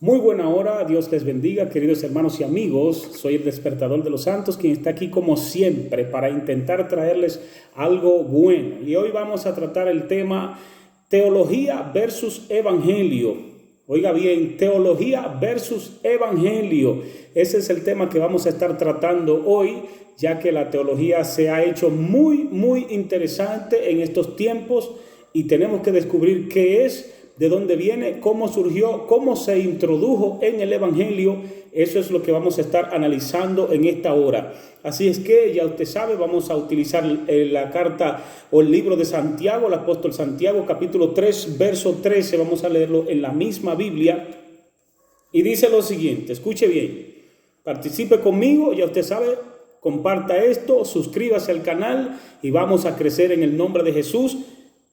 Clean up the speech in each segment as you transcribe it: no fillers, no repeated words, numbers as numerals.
Muy buena hora, Dios les bendiga, queridos hermanos y amigos. Soy el despertador de los santos, quien está aquí como siempre para intentar traerles algo bueno. Y hoy vamos a tratar el tema teología versus evangelio. Oiga bien, teología versus evangelio. Ese es el tema que vamos a estar tratando hoy, ya que la teología se ha hecho muy interesante en estos tiempos y tenemos que descubrir qué es, de dónde viene, cómo surgió, cómo se introdujo en el evangelio. Eso es lo que vamos a estar analizando en esta hora. Así es que ya usted sabe, vamos a utilizar la carta o el libro de Santiago, el apóstol Santiago, capítulo 3, verso 13. Vamos a leerlo en la misma Biblia y dice lo siguiente, escuche bien, participe conmigo, ya usted sabe, comparta esto, suscríbase al canal y vamos a crecer en el nombre de Jesús,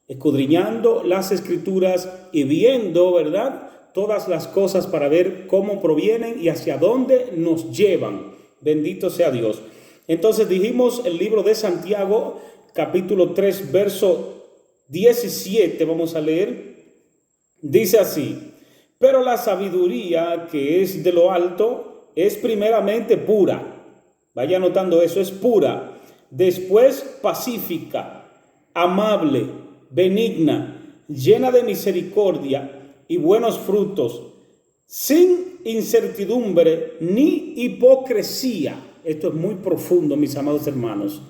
escudriñando las escrituras y viendo, ¿verdad?, todas las cosas para ver cómo provienen y hacia dónde nos llevan. Bendito sea Dios. Entonces dijimos el libro de Santiago, capítulo 3, verso 17, vamos a leer. Dice así: pero la sabiduría que es de lo alto es primeramente pura. Vaya notando eso, es pura. Después pacífica, amable, benigna, llena de misericordia y buenos frutos, sin incertidumbre ni hipocresía. Esto es muy profundo, mis amados hermanos.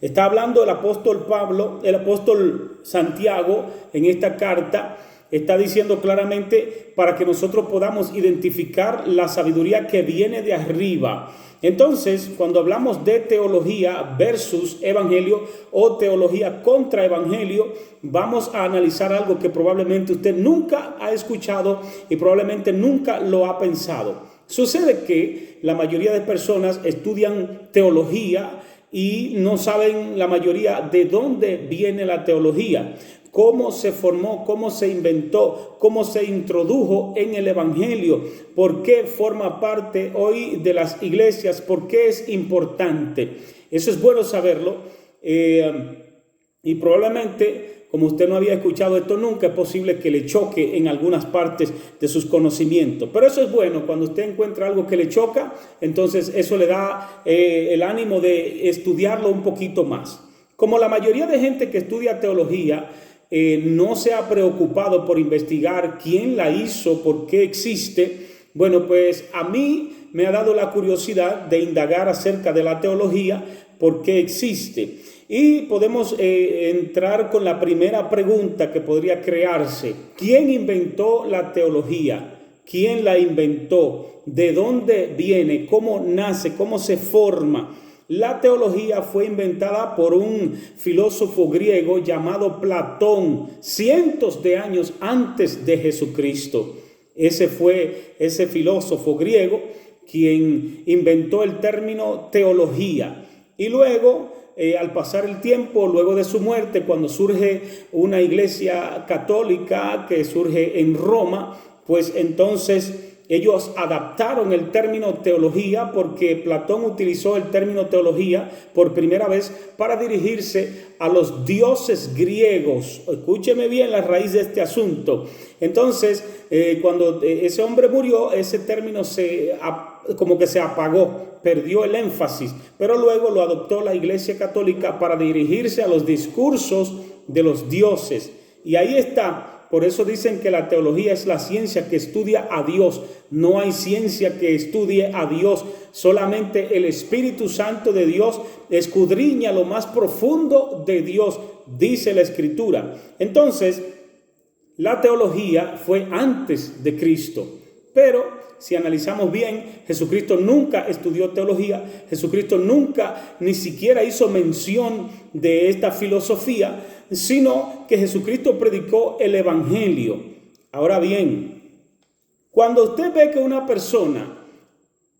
Está hablando el apóstol Pablo, el apóstol Santiago en esta carta. Está diciendo claramente para que nosotros podamos identificar la sabiduría que viene de arriba. Entonces, cuando hablamos de teología versus evangelio o teología contra evangelio, vamos a analizar algo que probablemente usted nunca ha escuchado y probablemente nunca lo ha pensado. Sucede que la mayoría de personas estudian teología y no saben la mayoría de dónde viene la teología, cómo se formó, cómo se inventó, cómo se introdujo en el evangelio, por qué forma parte hoy de las iglesias, por qué es importante. Eso es bueno saberlo y probablemente, como usted no había escuchado esto nunca, es posible que le choque en algunas partes de sus conocimientos. Pero eso es bueno, cuando usted encuentra algo que le choca, entonces eso le da el ánimo de estudiarlo un poquito más. Como la mayoría de gente que estudia teología no se ha preocupado por investigar quién la hizo, por qué existe, bueno, pues a mí me ha dado la curiosidad de indagar acerca de la teología, por qué existe. Y podemos entrar con la primera pregunta que podría crearse: ¿quién inventó la teología? ¿Quién la inventó? ¿De dónde viene? ¿Cómo nace? ¿Cómo se forma? La teología fue inventada por un filósofo griego llamado Platón, cientos de años antes de Jesucristo. Ese fue ese filósofo griego quien inventó el término teología. Y luego, al pasar el tiempo, luego de su muerte, cuando surge una iglesia católica que surge en Roma, pues entonces ellos adaptaron el término teología, porque Platón utilizó el término teología por primera vez para dirigirse a los dioses griegos. Escúcheme bien la raíz de este asunto. Entonces, cuando ese hombre murió, ese término como que se apagó, perdió el énfasis, pero luego lo adoptó la Iglesia Católica para dirigirse a los discursos de los dioses. Y ahí está. Por eso dicen que la teología es la ciencia que estudia a Dios. No hay ciencia que estudie a Dios. Solamente el Espíritu Santo de Dios escudriña lo más profundo de Dios, dice la Escritura. Entonces, la teología fue antes de Cristo. Pero si analizamos bien, Jesucristo nunca estudió teología. Jesucristo nunca ni siquiera hizo mención de esta filosofía, sino que Jesucristo predicó el evangelio. Ahora bien, cuando usted ve que una persona,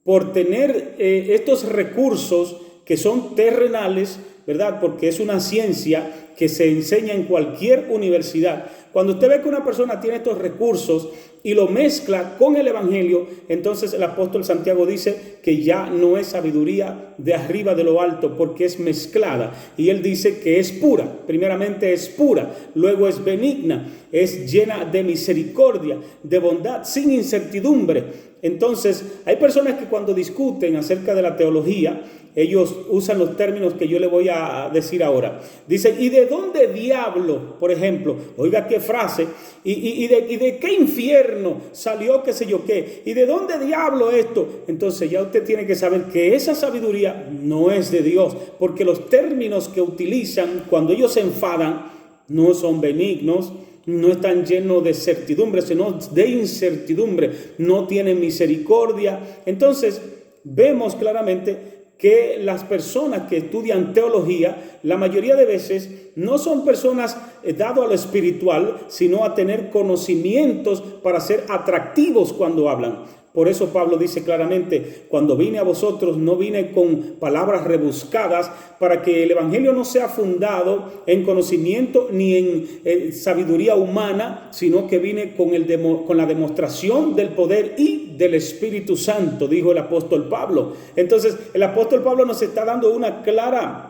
por tener estos recursos que son terrenales, ¿verdad? Porque es una ciencia que se enseña en cualquier universidad. Cuando usted ve que una persona tiene estos recursos y lo mezcla con el evangelio, entonces el apóstol Santiago dice que ya no es sabiduría de arriba de lo alto, porque es mezclada. Y él dice que es pura. Primeramente es pura, luego es benigna, es llena de misericordia, de bondad, sin incertidumbre. Entonces hay personas que cuando discuten acerca de la teología, ellos usan los términos que yo le voy a decir ahora. Dicen, ¿y de dónde diablo? Por ejemplo, oiga qué frase. ¿Y de qué infierno salió qué sé yo qué? ¿Y de dónde diablo esto? Entonces ya usted tiene que saber que esa sabiduría no es de Dios, porque los términos que utilizan cuando ellos se enfadan no son benignos, no están llenos de certidumbre, sino de incertidumbre, no tienen misericordia. Entonces vemos claramente que las personas que estudian teología, la mayoría de veces no son personas dadas a lo espiritual, sino a tener conocimientos para ser atractivos cuando hablan. Por eso Pablo dice claramente, cuando vine a vosotros no vine con palabras rebuscadas, para que el evangelio no sea fundado en conocimiento ni en sabiduría humana, sino que vine con la demostración del poder y del Espíritu Santo, dijo el apóstol Pablo. Entonces el apóstol Pablo nos está dando una clara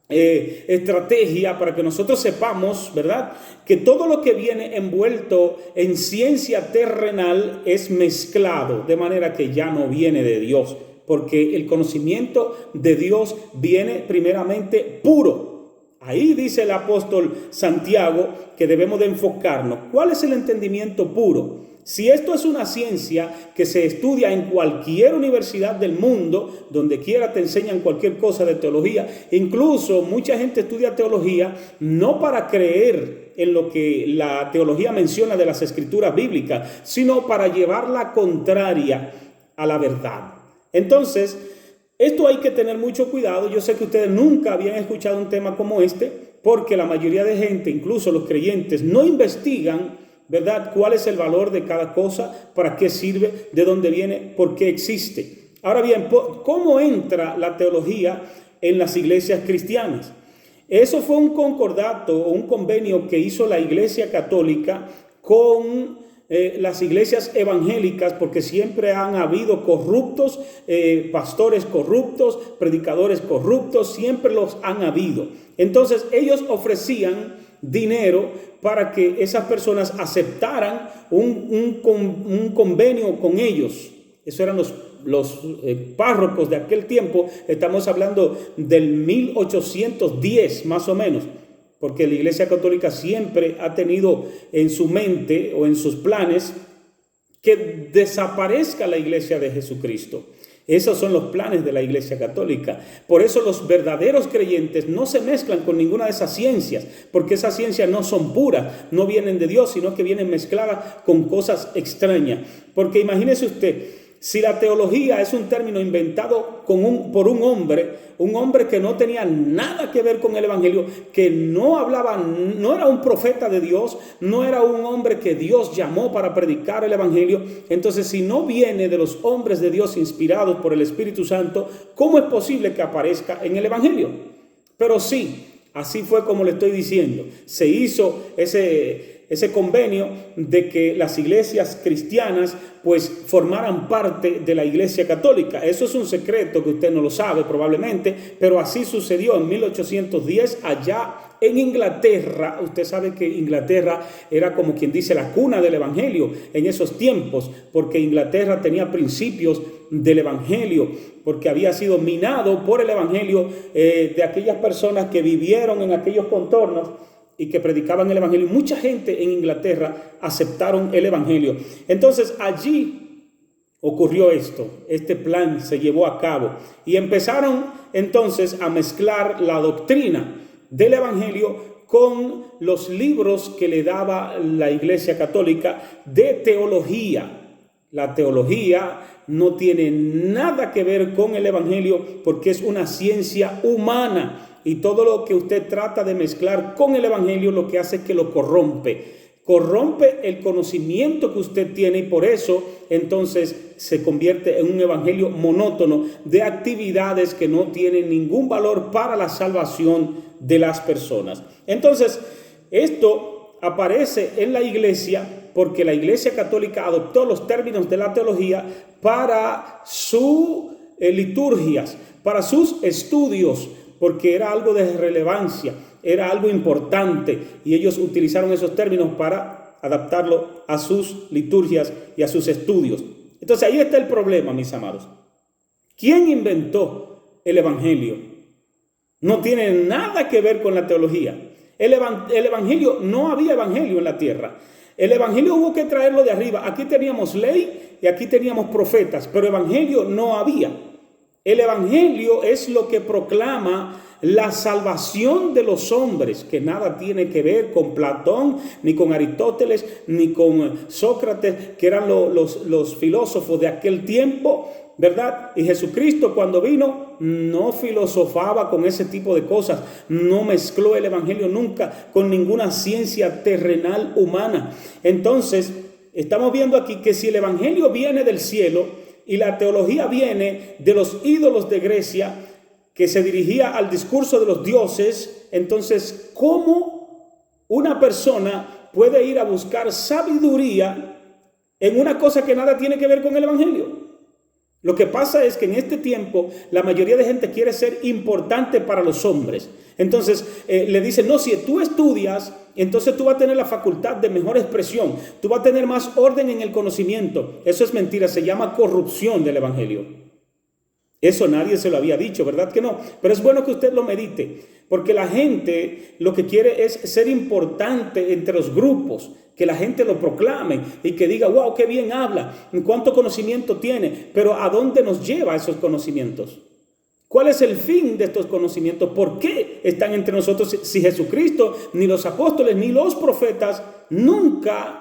estrategia para que nosotros sepamos, ¿verdad?, que todo lo que viene envuelto en ciencia terrenal es mezclado, de manera que ya no viene de Dios, porque el conocimiento de Dios viene primeramente puro. Ahí dice el apóstol Santiago que debemos de enfocarnos. ¿Cuál es el entendimiento puro? Si esto es una ciencia que se estudia en cualquier universidad del mundo, donde quiera te enseñan cualquier cosa de teología, incluso mucha gente estudia teología no para creer en lo que la teología menciona de las escrituras bíblicas, sino para llevar la contraria a la verdad. Entonces, esto hay que tener mucho cuidado. Yo sé que ustedes nunca habían escuchado un tema como este, porque la mayoría de gente, incluso los creyentes, no investigan, ¿verdad?, cuál es el valor de cada cosa, para qué sirve, de dónde viene, por qué existe. Ahora bien, ¿cómo entra la teología en las iglesias cristianas? Eso fue un concordato o un convenio que hizo la Iglesia Católica con las iglesias evangélicas, porque siempre han habido corruptos, pastores corruptos, predicadores corruptos, siempre los han habido. Entonces ellos ofrecían dinero para que esas personas aceptaran un convenio con ellos. Esos eran los párrocos de aquel tiempo. Estamos hablando del 1810 más o menos, porque la Iglesia Católica siempre ha tenido en su mente o en sus planes que desaparezca la Iglesia de Jesucristo. Esos son los planes de la Iglesia Católica. Por eso los verdaderos creyentes no se mezclan con ninguna de esas ciencias, porque esas ciencias no son puras, no vienen de Dios, sino que vienen mezcladas con cosas extrañas. Porque imagínese usted, si la teología es un término inventado por un hombre que no tenía nada que ver con el evangelio, que no hablaba, no era un profeta de Dios, no era un hombre que Dios llamó para predicar el evangelio, entonces si no viene de los hombres de Dios inspirados por el Espíritu Santo, ¿cómo es posible que aparezca en el evangelio? Pero sí, así fue como le estoy diciendo. Se hizo ese convenio de que las iglesias cristianas pues formaran parte de la Iglesia Católica. Eso es un secreto que usted no lo sabe probablemente, pero así sucedió en 1810 allá en Inglaterra. Usted sabe que Inglaterra era como quien dice la cuna del evangelio en esos tiempos, porque Inglaterra tenía principios del evangelio, porque había sido minado por el evangelio de aquellas personas que vivieron en aquellos contornos y que predicaban el evangelio. Mucha gente en Inglaterra aceptaron el evangelio. Entonces allí ocurrió esto, este plan se llevó a cabo y empezaron entonces a mezclar la doctrina del evangelio con los libros que le daba la Iglesia Católica de teología. La teología no tiene nada que ver con el evangelio, porque es una ciencia humana. Y todo lo que usted trata de mezclar con el evangelio lo que hace es que lo corrompe. corrompe el conocimiento que usted tiene y por eso entonces se convierte en un evangelio monótono de actividades que no tienen ningún valor para la salvación de las personas. Entonces, esto aparece en la iglesia porque la Iglesia Católica adoptó los términos de la teología para sus liturgias, para sus estudios, porque era algo de relevancia, era algo importante y ellos utilizaron esos términos para adaptarlo a sus liturgias y a sus estudios. Entonces ahí está el problema, mis amados. ¿Quién inventó el evangelio? No tiene nada que ver con la teología. El evangelio, no había evangelio en la tierra. El evangelio hubo que traerlo de arriba. Aquí teníamos ley y aquí teníamos profetas, pero evangelio no había. El evangelio es lo que proclama la salvación de los hombres, que nada tiene que ver con Platón, ni con Aristóteles, ni con Sócrates, que eran los filósofos de aquel tiempo, ¿verdad? Y Jesucristo cuando vino no filosofaba con ese tipo de cosas, no mezcló el evangelio nunca con ninguna ciencia terrenal humana. Entonces, estamos viendo aquí que si el evangelio viene del cielo y la teología viene de los ídolos de Grecia, que se dirigía al discurso de los dioses, entonces, ¿cómo una persona puede ir a buscar sabiduría en una cosa que nada tiene que ver con el evangelio? Lo que pasa es que en este tiempo la mayoría de gente quiere ser importante para los hombres. Entonces le dicen, no, si tú estudias, entonces tú vas a tener la facultad de mejor expresión, tú vas a tener más orden en el conocimiento. Eso es mentira, se llama corrupción del evangelio. Eso nadie se lo había dicho, ¿verdad que no? Pero es bueno que usted lo medite, porque la gente lo que quiere es ser importante entre los grupos, que la gente lo proclame y que diga, wow, qué bien habla, cuánto conocimiento tiene, pero ¿a dónde nos lleva esos conocimientos? ¿Cuál es el fin de estos conocimientos? ¿Por qué están entre nosotros si Jesucristo, ni los apóstoles, ni los profetas nunca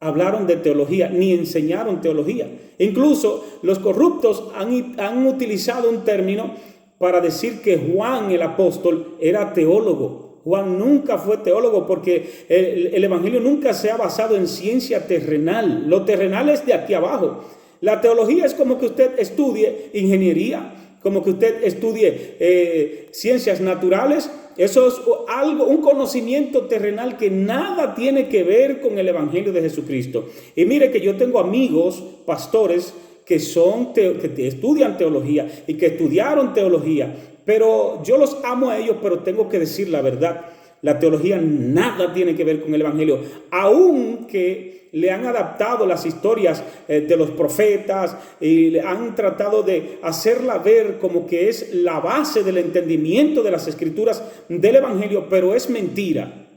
hablaron de teología, ni enseñaron teología? Incluso los corruptos han utilizado un término para decir que Juan el apóstol era teólogo. Juan nunca fue teólogo porque el evangelio nunca se ha basado en ciencia terrenal. Lo terrenal es de aquí abajo. La teología es como que usted estudie ingeniería, como que usted estudie ciencias naturales. Eso es un conocimiento terrenal que nada tiene que ver con el evangelio de Jesucristo. Y mire que yo tengo amigos, pastores, que estudian teología y que estudiaron teología, pero yo los amo a ellos, pero tengo que decir la verdad. La teología nada tiene que ver con el evangelio, aunque le han adaptado las historias de los profetas y le han tratado de hacerla ver como que es la base del entendimiento de las escrituras del evangelio, pero es mentira.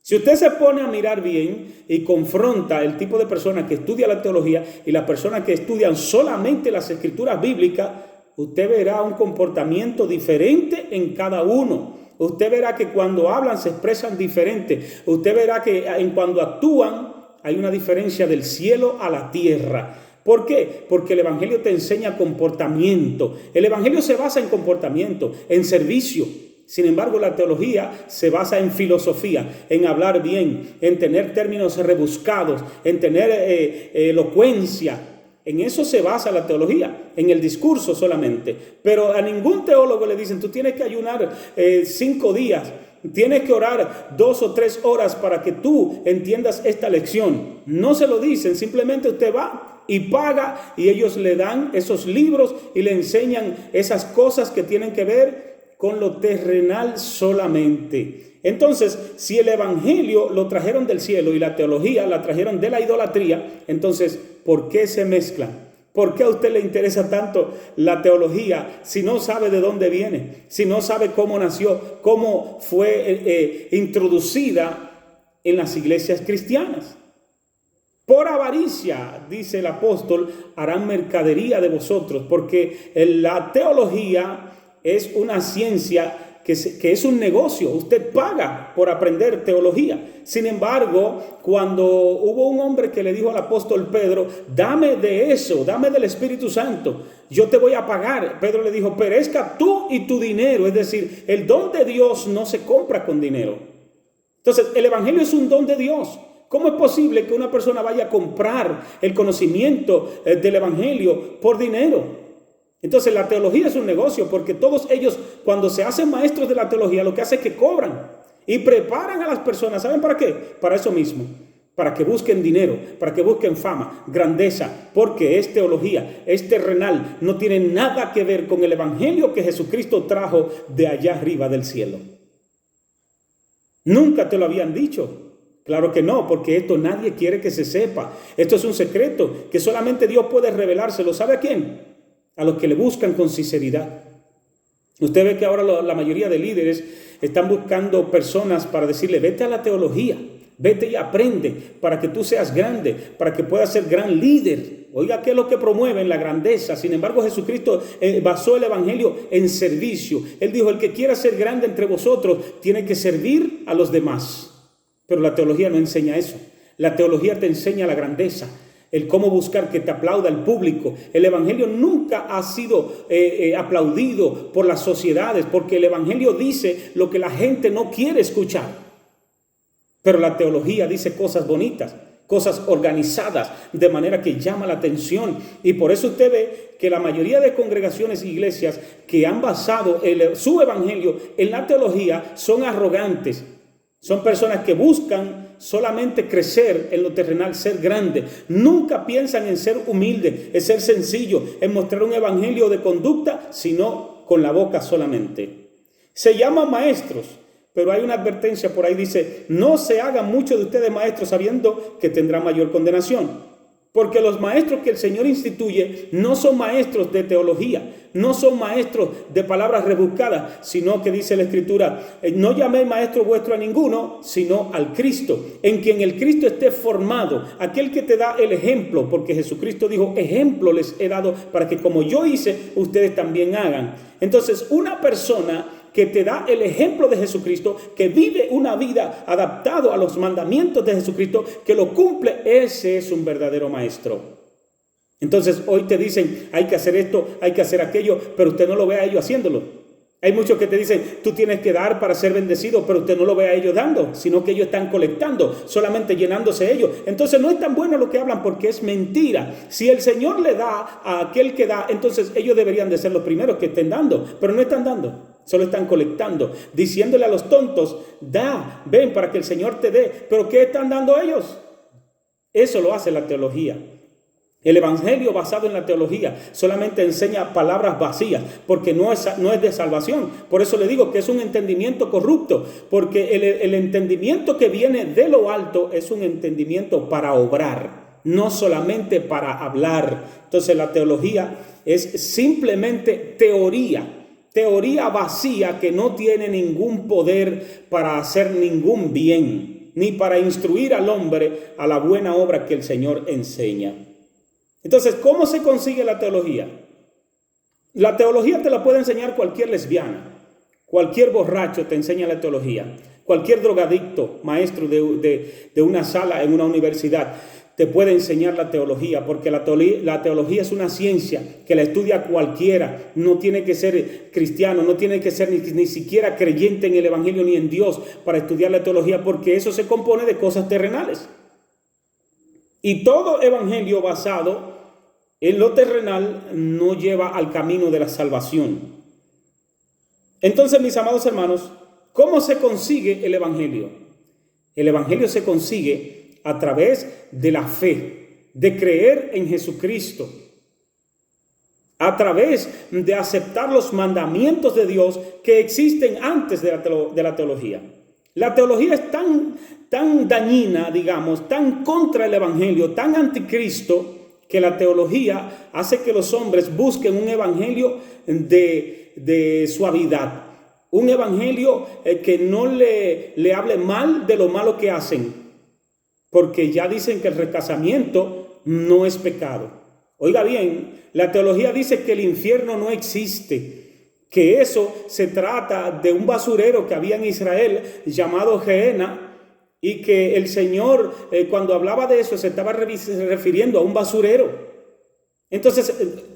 Si usted se pone a mirar bien y confronta el tipo de persona que estudia la teología y la persona que estudian solamente las escrituras bíblicas, usted verá un comportamiento diferente en cada uno. Usted verá que cuando hablan se expresan diferente. Usted verá que cuando actúan hay una diferencia del cielo a la tierra. ¿Por qué? Porque el evangelio te enseña comportamiento. El evangelio se basa en comportamiento, en servicio. Sin embargo, la teología se basa en filosofía, en hablar bien, en tener términos rebuscados, en tener elocuencia. En eso se basa la teología, en el discurso solamente. Pero a ningún teólogo le dicen, tú tienes que ayunar 5 días, tienes que orar 2 o 3 horas para que tú entiendas esta lección. No se lo dicen, simplemente usted va y paga y ellos le dan esos libros y le enseñan esas cosas que tienen que ver con lo terrenal solamente. Entonces, si el evangelio lo trajeron del cielo y la teología la trajeron de la idolatría, entonces, ¿por qué se mezclan? ¿Por qué a usted le interesa tanto la teología si no sabe de dónde viene? Si no sabe cómo nació, cómo fue introducida en las iglesias cristianas. Por avaricia, dice el apóstol, harán mercadería de vosotros, porque la teología es una ciencia que es un negocio. Usted paga por aprender teología. Sin embargo, cuando hubo un hombre que le dijo al apóstol Pedro, dame de eso, dame del Espíritu Santo, yo te voy a pagar. Pedro le dijo, perezca tú y tu dinero. Es decir, el don de Dios no se compra con dinero. Entonces, el evangelio es un don de Dios. ¿Cómo es posible que una persona vaya a comprar el conocimiento del evangelio por dinero? Entonces la teología es un negocio, porque todos ellos, cuando se hacen maestros de la teología, lo que hacen es que cobran y preparan a las personas. ¿Saben para qué? Para eso mismo, para que busquen dinero, para que busquen fama, grandeza, porque es teología, es terrenal, no tiene nada que ver con el evangelio que Jesucristo trajo de allá arriba del cielo. Nunca te lo habían dicho. Claro que no, porque esto nadie quiere que se sepa. Esto es un secreto que solamente Dios puede revelárselo. ¿Sabe a quién? A los que le buscan con sinceridad. Usted ve que ahora la mayoría de líderes están buscando personas para decirle: vete a la teología, vete y aprende para que tú seas grande, para que puedas ser gran líder. Oiga, ¿qué es lo que promueven? La grandeza. Sin embargo, Jesucristo basó el evangelio en servicio. Él dijo: el que quiera ser grande entre vosotros tiene que servir a los demás. Pero la teología no enseña eso. La teología te enseña la grandeza, el cómo buscar que te aplauda el público. El evangelio nunca ha sido aplaudido por las sociedades, porque el evangelio dice lo que la gente no quiere escuchar. Pero la teología dice cosas bonitas, cosas organizadas, de manera que llama la atención. Y por eso usted ve que la mayoría de congregaciones e iglesias que han basado su evangelio en la teología son arrogantes. Son personas que buscan solamente crecer en lo terrenal, ser grande. Nunca piensan en ser humilde, en ser sencillo, en mostrar un evangelio de conducta, sino con la boca solamente. Se llaman maestros, pero hay una advertencia por ahí, dice: no se hagan muchos de ustedes maestros, sabiendo que tendrán mayor condenación. Porque los maestros que el Señor instituye no son maestros de teología, no son maestros de palabras rebuscadas, sino que dice la Escritura: no llaméis maestro vuestro a ninguno, sino al Cristo, en quien el Cristo esté formado, aquel que te da el ejemplo, porque Jesucristo dijo: ejemplo les he dado para que como yo hice, ustedes también hagan. Entonces, una persona que te da el ejemplo de Jesucristo, que vive una vida adaptado a los mandamientos de Jesucristo, que lo cumple, ese es un verdadero maestro. Entonces hoy te dicen: hay que hacer esto, hay que hacer aquello, pero usted no lo ve a ellos haciéndolo. Hay muchos que te dicen: tú tienes que dar para ser bendecido, pero usted no lo ve a ellos dando, sino que ellos están colectando, solamente llenándose ellos. Entonces no es tan bueno lo que hablan, porque es mentira. Si el Señor le da a aquel que da, entonces ellos deberían de ser los primeros que estén dando, pero no están dando. Solo están colectando, diciéndole a los tontos: da, ven para que el Señor te dé. ¿Pero qué están dando ellos? Eso lo hace la teología. El evangelio basado en la teología solamente enseña palabras vacías, porque no es de salvación. Por eso le digo que es un entendimiento corrupto, porque el entendimiento que viene de lo alto es un entendimiento para obrar, no solamente para hablar. Entonces la teología es simplemente teoría vacía que no tiene ningún poder para hacer ningún bien, ni para instruir al hombre a la buena obra que el Señor enseña. Entonces, ¿cómo se consigue la teología? La teología te la puede enseñar cualquier lesbiana, cualquier borracho te enseña la teología, cualquier drogadicto, maestro de una sala en una universidad, te puede enseñar la teología, porque la teología es una ciencia que la estudia cualquiera. No tiene que ser cristiano, no tiene que ser ni siquiera creyente en el evangelio ni en Dios para estudiar la teología, porque eso se compone de cosas terrenales. Y todo evangelio basado en lo terrenal no lleva al camino de la salvación. Entonces, mis amados hermanos, ¿cómo se consigue el evangelio? El evangelio se consigue a través de la fe, de creer en Jesucristo, a través de aceptar los mandamientos de Dios que existen antes de la teología. La teología es tan dañina, digamos, tan contra el evangelio, tan anticristo, que la teología hace que los hombres busquen un evangelio de suavidad, un evangelio que no le hable mal de lo malo que hacen, porque ya dicen que el recasamiento no es pecado. Oiga bien, la teología dice que el infierno no existe, que eso se trata de un basurero que había en Israel llamado Gehenna, y que el Señor cuando hablaba de eso se estaba refiriendo a un basurero. Entonces,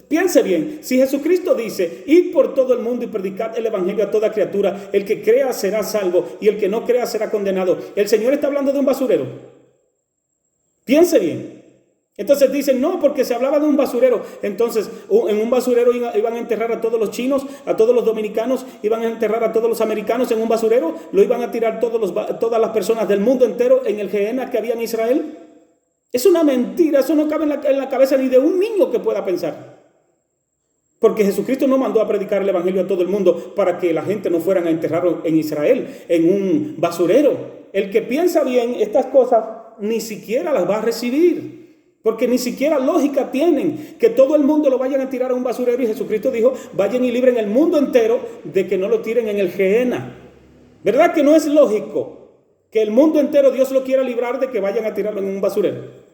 piense bien, si Jesucristo dice: id por todo el mundo y predicad el evangelio a toda criatura, el que crea será salvo y el que no crea será condenado, ¿el Señor está hablando de un basurero? Piense bien. Entonces dicen, no, porque se hablaba de un basurero. Entonces, en un basurero iban a enterrar a todos los chinos, a todos los dominicanos, iban a enterrar a todos los americanos en un basurero, lo iban a tirar todas las personas del mundo entero en el Gehenna que había en Israel. Es una mentira, eso no cabe en la cabeza ni de un niño que pueda pensar. Porque Jesucristo no mandó a predicar el evangelio a todo el mundo para que la gente no fueran a enterrarlo en Israel, en un basurero. El que piensa bien estas cosas ni siquiera las va a recibir. Porque ni siquiera lógica tienen que todo el mundo lo vayan a tirar a un basurero. Y Jesucristo dijo, vayan y libren el mundo entero de que no lo tiren en el Gehenna. ¿Verdad que no es lógico que el mundo entero Dios lo quiera librar de que vayan a tirarlo en un basurero?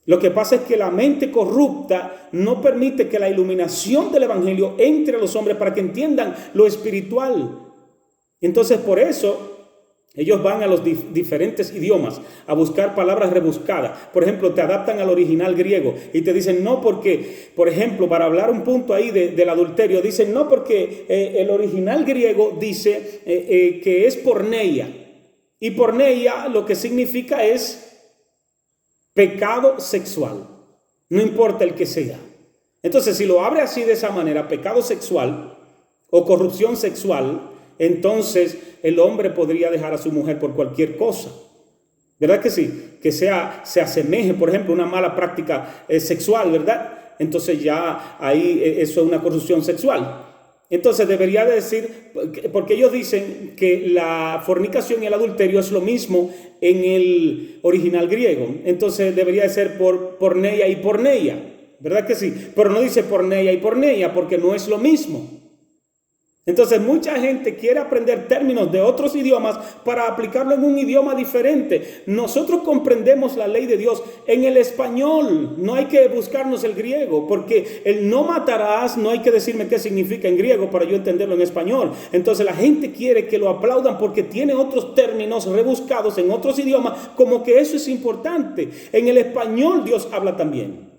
Lo que pasa es que la mente corrupta no permite que la iluminación del evangelio entre a los hombres para que entiendan lo espiritual. Entonces por eso ellos van a los diferentes idiomas a buscar palabras rebuscadas. Por ejemplo, te adaptan al original griego y te dicen no porque, por ejemplo, para hablar un punto ahí del adulterio, dicen no porque el original griego dice que es porneia. Y porneia lo que significa es pecado sexual. No importa el que sea. Entonces, si lo abre así de esa manera, pecado sexual o corrupción sexual, entonces el hombre podría dejar a su mujer por cualquier cosa. ¿Verdad que sí? Que se asemeje, por ejemplo, a una mala práctica sexual, ¿verdad? Entonces ya ahí eso es una corrupción sexual. Entonces debería decir, porque ellos dicen que la fornicación y el adulterio es lo mismo en el original griego. Entonces debería de ser por porneia y porneia, ¿verdad que sí? Pero no dice porneia y porneia porque no es lo mismo. Entonces mucha gente quiere aprender términos de otros idiomas para aplicarlo en un idioma diferente. Nosotros comprendemos la ley de Dios en el español. No hay que buscarnos el griego, porque el no matarás no hay que decirme qué significa en griego para yo entenderlo en español. Entonces la gente quiere que lo aplaudan porque tiene otros términos rebuscados en otros idiomas, como que eso es importante. En el español Dios habla también.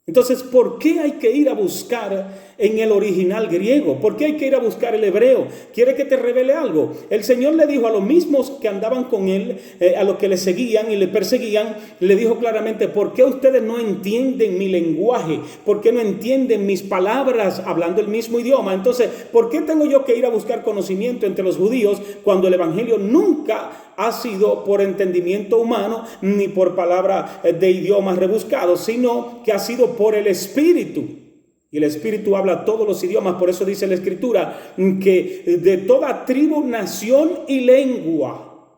Entonces, ¿por qué hay que ir a buscar en el original griego? ¿Por qué hay que ir a buscar el hebreo? ¿Quiere que te revele algo? El Señor le dijo a los mismos que andaban con él, a los que le seguían y le perseguían, le dijo claramente, ¿por qué ustedes no entienden mi lenguaje? ¿Por qué no entienden mis palabras hablando el mismo idioma? Entonces, ¿por qué tengo yo que ir a buscar conocimiento entre los judíos cuando el evangelio nunca ha sido por entendimiento humano ni por palabra de idiomas rebuscados, sino que ha sido por el Espíritu? Y el Espíritu habla todos los idiomas. Por eso dice la Escritura que de toda tribu, nación y lengua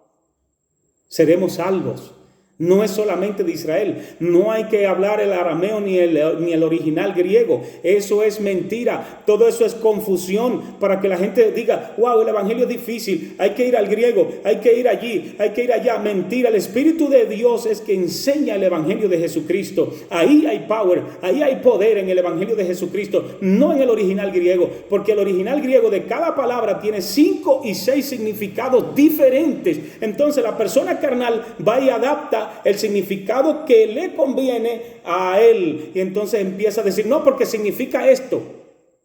seremos salvos. No es solamente de Israel. No hay que hablar el arameo ni el original griego. Eso es mentira. Todo eso es confusión para que la gente diga, wow, el evangelio es difícil. Hay que ir al griego, hay que ir allí, hay que ir allá. Mentira. El Espíritu de Dios es que enseña el evangelio de Jesucristo. Ahí hay power, ahí hay poder en el evangelio de Jesucristo, no en el original griego. Porque el original griego de cada palabra tiene 5 y 6 significados diferentes. Entonces la persona carnal va y adapta el significado que le conviene a él, y entonces empieza a decir, no, porque significa esto,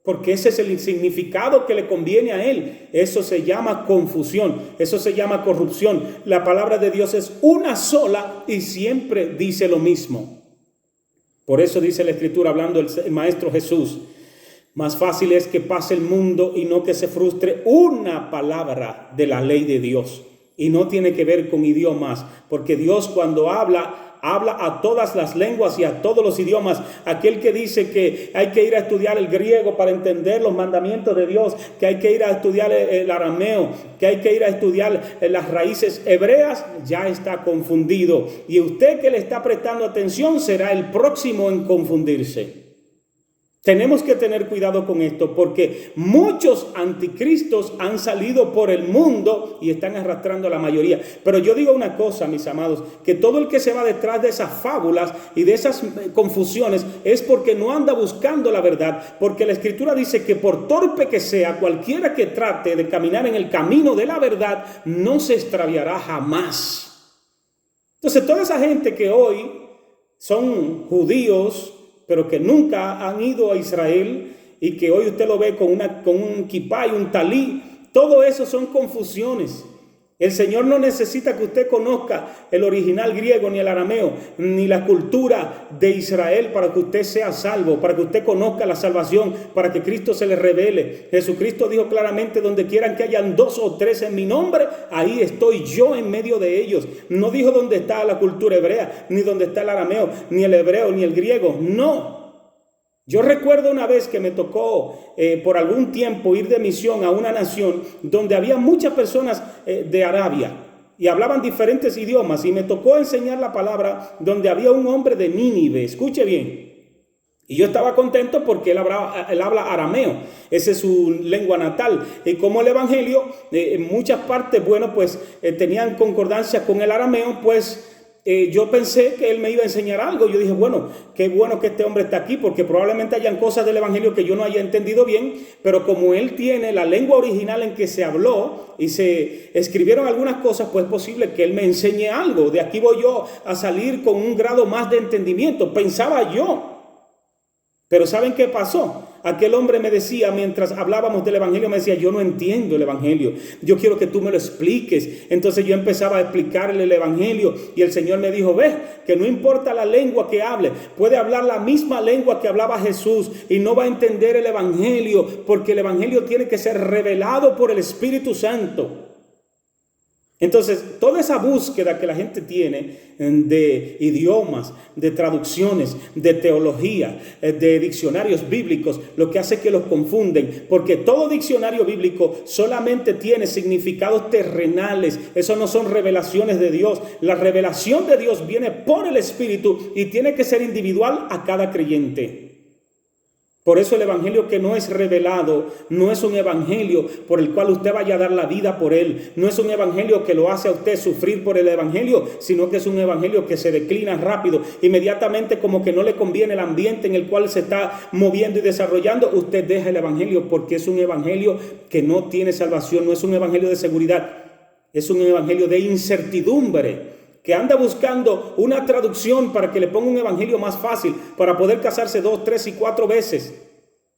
porque ese es el significado que le conviene a él. Eso se llama confusión, eso se llama corrupción. La palabra de Dios es una sola y siempre dice lo mismo. Por eso dice la Escritura, hablando el Maestro Jesús, más fácil es que pase el mundo y no que se frustre una palabra de la ley de Dios. Y no tiene que ver con idiomas, porque Dios cuando habla a todas las lenguas y a todos los idiomas. Aquel que dice que hay que ir a estudiar el griego para entender los mandamientos de Dios, que hay que ir a estudiar el arameo, que hay que ir a estudiar las raíces hebreas, ya está confundido. Y usted que le está prestando atención será el próximo en confundirse. Tenemos que tener cuidado con esto porque muchos anticristos han salido por el mundo y están arrastrando a la mayoría. Pero yo digo una cosa, mis amados, que todo el que se va detrás de esas fábulas y de esas confusiones es porque no anda buscando la verdad. Porque la Escritura dice que por torpe que sea, cualquiera que trate de caminar en el camino de la verdad no se extraviará jamás. Entonces toda esa gente que hoy son judíos, pero que nunca han ido a Israel y que hoy usted lo ve con un kipá y un talí, todo eso son confusiones. El Señor no necesita que usted conozca el original griego, ni el arameo, ni la cultura de Israel para que usted sea salvo, para que usted conozca la salvación, para que Cristo se le revele. Jesucristo dijo claramente: donde quieran que hayan 2 o 3 en mi nombre, ahí estoy yo en medio de ellos. No dijo dónde está la cultura hebrea, ni dónde está el arameo, ni el hebreo, ni el griego. No. Yo recuerdo una vez que me tocó por algún tiempo ir de misión a una nación donde había muchas personas de Arabia y hablaban diferentes idiomas, y me tocó enseñar la palabra donde había un hombre de Nínive. Escuche bien. Y yo estaba contento porque él habla arameo, esa es su lengua natal. Y como el evangelio, en muchas partes, bueno, pues tenían concordancia con el arameo, pues yo pensé que él me iba a enseñar algo. Yo dije, bueno, qué bueno que este hombre está aquí, porque probablemente hayan cosas del evangelio que yo no haya entendido bien, pero como él tiene la lengua original en que se habló y se escribieron algunas cosas, pues es posible que él me enseñe algo. De aquí voy yo a salir con un grado más de entendimiento, pensaba yo. Pero ¿saben qué pasó? Aquel hombre me decía, mientras hablábamos del evangelio, me decía: yo no entiendo el evangelio, yo quiero que tú me lo expliques. Entonces yo empezaba a explicarle el evangelio, y el Señor me dijo: ves, que no importa la lengua que hable, puede hablar la misma lengua que hablaba Jesús y no va a entender el evangelio, porque el evangelio tiene que ser revelado por el Espíritu Santo. Entonces, toda esa búsqueda que la gente tiene de idiomas, de traducciones, de teología, de diccionarios bíblicos, lo que hace es que los confunden, porque todo diccionario bíblico solamente tiene significados terrenales. Eso no son revelaciones de Dios. La revelación de Dios viene por el Espíritu y tiene que ser individual a cada creyente. Por eso el evangelio que no es revelado no es un evangelio por el cual usted vaya a dar la vida por él. No es un evangelio que lo hace a usted sufrir por el evangelio, sino que es un evangelio que se declina rápido. Inmediatamente, como que no le conviene el ambiente en el cual se está moviendo y desarrollando, usted deja el evangelio, porque es un evangelio que no tiene salvación. No es un evangelio de seguridad, es un evangelio de incertidumbre, que anda buscando una traducción para que le ponga un evangelio más fácil, para poder casarse 2, 3 y 4 veces,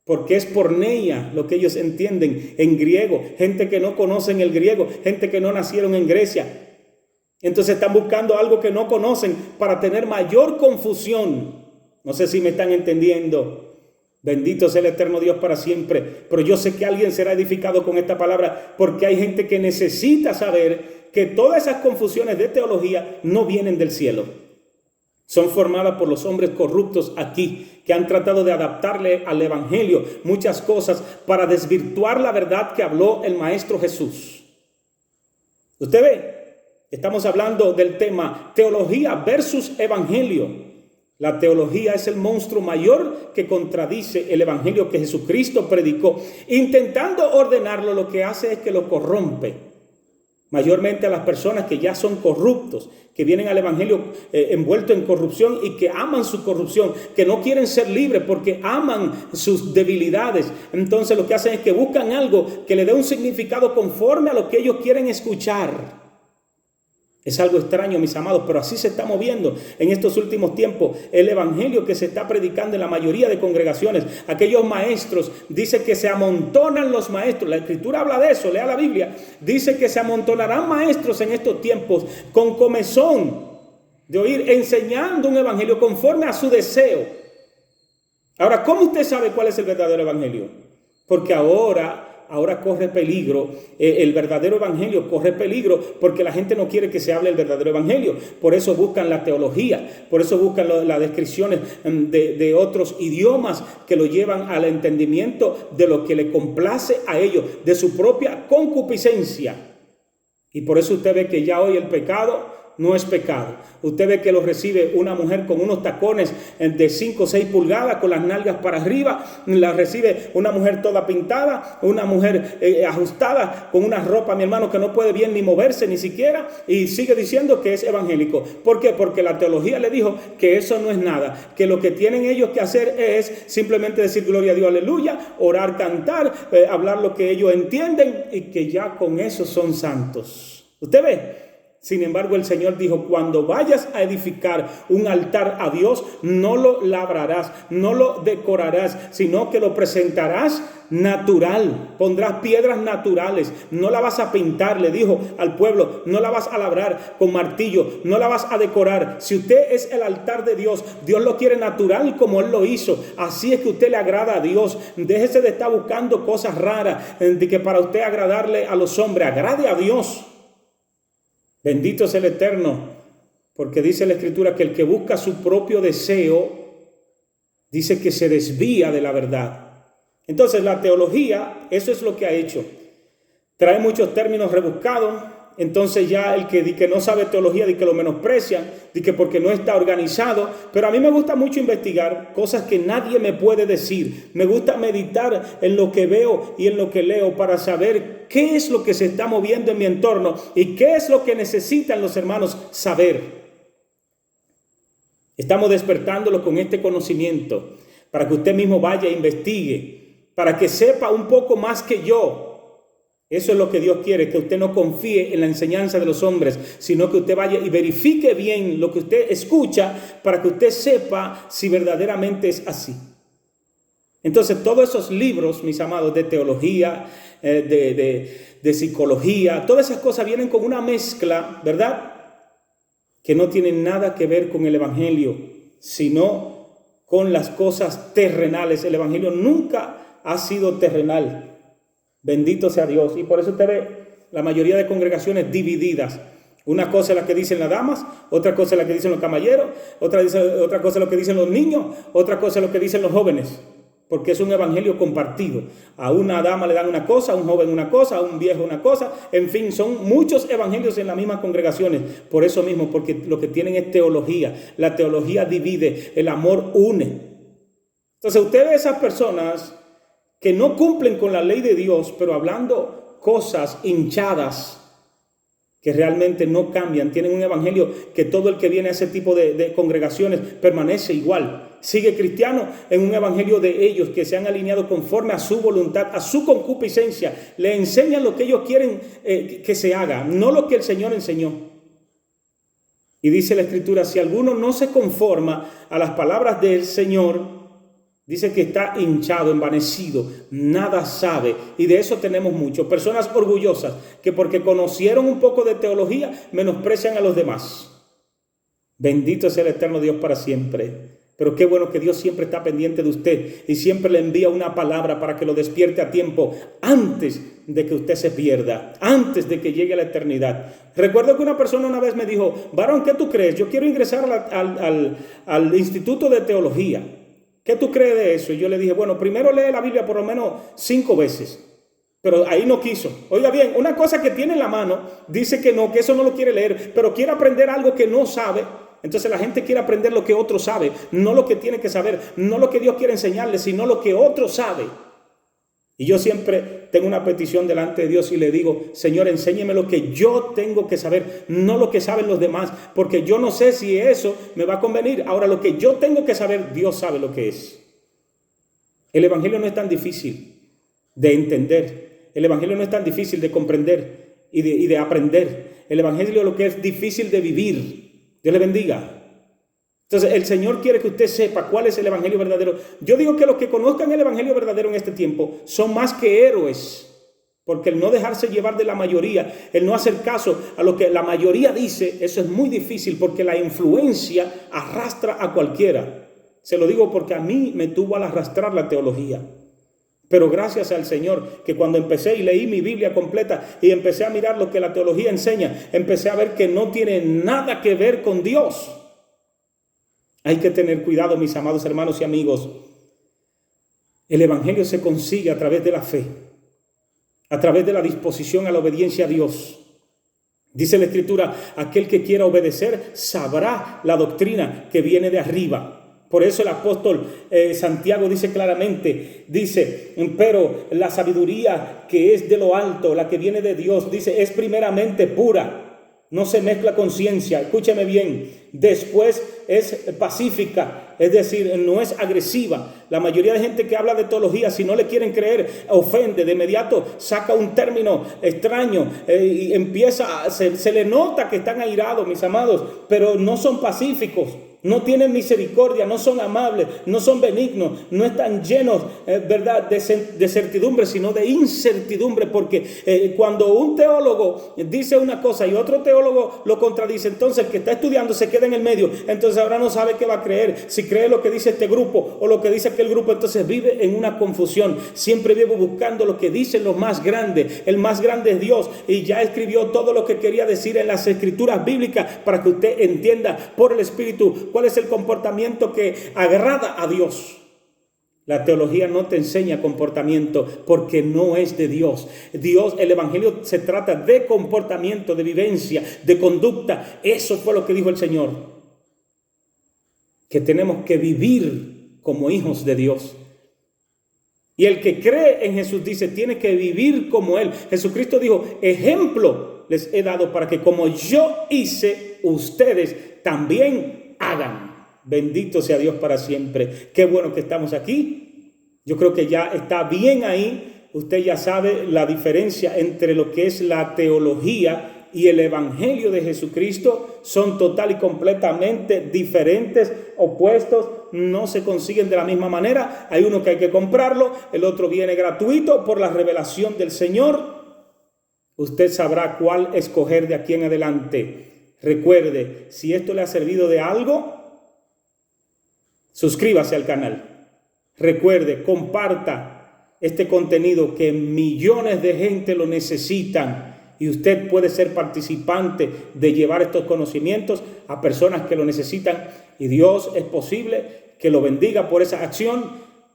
porque es porneia lo que ellos entienden en griego. Gente que no conocen el griego, gente que no nacieron en Grecia, entonces están buscando algo que no conocen para tener mayor confusión. No sé si me están entendiendo. Bendito sea el eterno Dios para siempre. Pero yo sé que alguien será edificado con esta palabra, porque hay gente que necesita saber que todas esas confusiones de teología no vienen del cielo. Son formadas por los hombres corruptos aquí, que han tratado de adaptarle al evangelio muchas cosas para desvirtuar la verdad que habló el Maestro Jesús. Usted ve, estamos hablando del tema teología versus evangelio. La teología es el monstruo mayor que contradice el evangelio que Jesucristo predicó. Intentando ordenarlo, lo que hace es que lo corrompe. Mayormente a las personas que ya son corruptos, que vienen al evangelio envueltos en corrupción y que aman su corrupción, que no quieren ser libres porque aman sus debilidades. Entonces lo que hacen es que buscan algo que le dé un significado conforme a lo que ellos quieren escuchar. Es algo extraño, mis amados, pero así se está moviendo en estos últimos tiempos el evangelio que se está predicando en la mayoría de congregaciones. Aquellos maestros, dice que se amontonan los maestros. La Escritura habla de eso, lea la Biblia. Dice que se amontonarán maestros en estos tiempos con comezón de oír, enseñando un evangelio conforme a su deseo. Ahora, ¿cómo usted sabe cuál es el verdadero evangelio? Porque ahora corre peligro, el verdadero evangelio corre peligro, porque la gente no quiere que se hable el verdadero evangelio. Por eso buscan la teología, por eso buscan las descripciones de otros idiomas que lo llevan al entendimiento de lo que le complace a ellos, de su propia concupiscencia. Y por eso usted ve que ya hoy el pecado no es pecado. Usted ve que lo recibe una mujer con unos tacones de 5 o 6 pulgadas, con las nalgas para arriba. La recibe una mujer toda pintada, una mujer ajustada, con una ropa, mi hermano, que no puede bien ni moverse ni siquiera, y sigue diciendo que es evangélico. ¿Por qué? Porque la teología le dijo que eso no es nada, que lo que tienen ellos que hacer es simplemente decir gloria a Dios, aleluya, orar, cantar, hablar lo que ellos entienden, y que ya con eso son santos. ¿Usted ve? Sin embargo, el Señor dijo, cuando vayas a edificar un altar a Dios, no lo labrarás, no lo decorarás, sino que lo presentarás natural. Pondrás piedras naturales, no la vas a pintar, le dijo al pueblo, no la vas a labrar con martillo, no la vas a decorar. Si usted es el altar de Dios, Dios lo quiere natural como Él lo hizo. Así es que usted le agrada a Dios. Déjese de estar buscando cosas raras, de que para usted agradarle a los hombres, agrade a Dios. Bendito es el Eterno, porque dice la Escritura que el que busca su propio deseo, dice que se desvía de la verdad. Entonces la teología, eso es lo que ha hecho. Trae muchos términos rebuscados. Entonces ya el que no sabe teología, de que lo menosprecian, de que porque no está organizado. Pero a mí me gusta mucho investigar cosas que nadie me puede decir. Me gusta meditar en lo que veo y en lo que leo para saber qué es lo que se está moviendo en mi entorno y qué es lo que necesitan los hermanos saber. Estamos despertándolo con este conocimiento para que usted mismo vaya e investigue, para que sepa un poco más que yo. Eso es lo que Dios quiere, que usted no confíe en la enseñanza de los hombres, sino que usted vaya y verifique bien lo que usted escucha para que usted sepa si verdaderamente es así. Entonces, todos esos libros, mis amados, de teología, de psicología, todas esas cosas vienen con una mezcla, ¿verdad? Que no tienen nada que ver con el Evangelio, sino con las cosas terrenales. El Evangelio nunca ha sido terrenal. Bendito sea Dios. Y por eso usted ve la mayoría de congregaciones divididas. Una cosa es la que dicen las damas, otra cosa es la que dicen los caballeros, otra cosa es lo que dicen los niños, otra cosa es lo que dicen los jóvenes. Porque es un evangelio compartido. A una dama le dan una cosa, a un joven una cosa, a un viejo una cosa. En fin, son muchos evangelios en las mismas congregaciones. Por eso mismo, porque lo que tienen es teología. La teología divide, el amor une. Entonces usted ve esas personas que no cumplen con la ley de Dios, pero hablando cosas hinchadas que realmente no cambian. Tienen un evangelio que todo el que viene a ese tipo de congregaciones permanece igual. Sigue cristiano en un evangelio de ellos que se han alineado conforme a su voluntad, a su concupiscencia. Le enseñan lo que ellos quieren que se haga, no lo que el Señor enseñó. Y dice la Escritura, si alguno no se conforma a las palabras del Señor, dice que está hinchado, envanecido, nada sabe. Y de eso tenemos mucho. Personas orgullosas que porque conocieron un poco de teología menosprecian a los demás. Bendito es el eterno Dios para siempre. Pero qué bueno que Dios siempre está pendiente de usted y siempre le envía una palabra para que lo despierte a tiempo antes de que usted se pierda, antes de que llegue a la eternidad. Recuerdo que una persona una vez me dijo, varón, ¿qué tú crees? Yo quiero ingresar al Instituto de Teología. ¿Qué tú crees de eso? Y yo le dije, bueno, primero lee la Biblia por lo menos 5 veces. Pero ahí no quiso. Oiga bien, una cosa que tiene en la mano, dice que no, que eso no lo quiere leer, pero quiere aprender algo que no sabe. Entonces la gente quiere aprender lo que otro sabe, no lo que tiene que saber, no lo que Dios quiere enseñarle, sino lo que otro sabe. Y yo siempre tengo una petición delante de Dios y le digo, Señor, enséñeme lo que yo tengo que saber, no lo que saben los demás, porque yo no sé si eso me va a convenir. Ahora, lo que yo tengo que saber, Dios sabe lo que es. El evangelio no es tan difícil de entender. El evangelio no es tan difícil de comprender y de aprender. El evangelio es lo que es difícil de vivir. Dios le bendiga. Entonces, el Señor quiere que usted sepa cuál es el evangelio verdadero. Yo digo que los que conozcan el evangelio verdadero en este tiempo son más que héroes. Porque el no dejarse llevar de la mayoría, el no hacer caso a lo que la mayoría dice, eso es muy difícil porque la influencia arrastra a cualquiera. Se lo digo porque a mí me tuvo al arrastrar la teología. Pero gracias al Señor que cuando empecé y leí mi Biblia completa y empecé a mirar lo que la teología enseña, empecé a ver que no tiene nada que ver con Dios. Hay que tener cuidado, mis amados hermanos y amigos. El evangelio se consigue a través de la fe, a través de la disposición a la obediencia a Dios. Dice la Escritura, aquel que quiera obedecer sabrá la doctrina que viene de arriba. Por eso el apóstol Santiago dice claramente, dice, pero la sabiduría que es de lo alto, la que viene de Dios, dice, es primeramente pura. no se mezcla con ciencia, escúcheme bien. Después es pacífica, es decir, no es agresiva. La mayoría de gente que habla de teología, si no le quieren creer, ofende. De inmediato saca un término extraño y empieza, se le nota que están airados, mis amados, pero no son pacíficos. No tienen misericordia, no son amables, no son benignos, no están llenos, ¿verdad?, de certidumbre, sino de incertidumbre, porque cuando un teólogo dice una cosa y otro teólogo lo contradice, entonces el que está estudiando se queda en el medio, entonces ahora no sabe qué va a creer, si cree lo que dice este grupo o lo que dice aquel grupo, entonces vive en una confusión, siempre vive buscando lo que dicen los más grandes. El más grande es Dios y ya escribió todo lo que quería decir en las escrituras bíblicas para que usted entienda por el Espíritu cuál es el comportamiento que agrada a Dios. La teología no te enseña comportamiento porque no es de Dios. El evangelio se trata de comportamiento, de vivencia, de conducta. Eso fue lo que dijo el Señor. Que tenemos que vivir como hijos de Dios. Y el que cree en Jesús dice, tiene que vivir como Él. Jesucristo dijo, ejemplo les he dado para que como yo hice, ustedes también hagan. Bendito sea Dios para siempre. Qué bueno que estamos aquí. Yo creo que ya está bien ahí. Usted ya sabe la diferencia entre lo que es la teología y el evangelio de Jesucristo. Son total y completamente diferentes, opuestos. No se consiguen de la misma manera. Hay uno que hay que comprarlo, el otro viene gratuito por la revelación del Señor. Usted sabrá cuál escoger de aquí en adelante. Recuerde, si esto le ha servido de algo, suscríbase al canal. Recuerde, comparta este contenido que millones de gente lo necesitan y usted puede ser participante de llevar estos conocimientos a personas que lo necesitan y Dios es posible que lo bendiga por esa acción.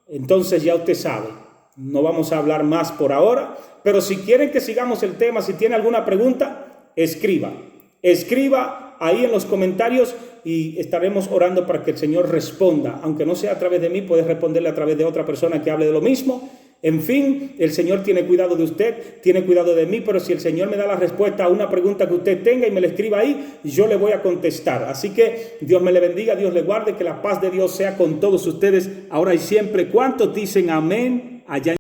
Entonces ya usted sabe, no vamos a hablar más por ahora, pero si quieren que sigamos el tema, si tiene alguna pregunta, escriba ahí en los comentarios y estaremos orando para que el Señor responda. Aunque no sea a través de mí, puede responderle a través de otra persona que hable de lo mismo. En fin, el Señor tiene cuidado de usted, tiene cuidado de mí, pero si el Señor me da la respuesta a una pregunta que usted tenga y me la escriba ahí, yo le voy a contestar. Así que Dios me le bendiga, Dios le guarde, que la paz de Dios sea con todos ustedes, ahora y siempre. ¿Cuántos dicen amén allá?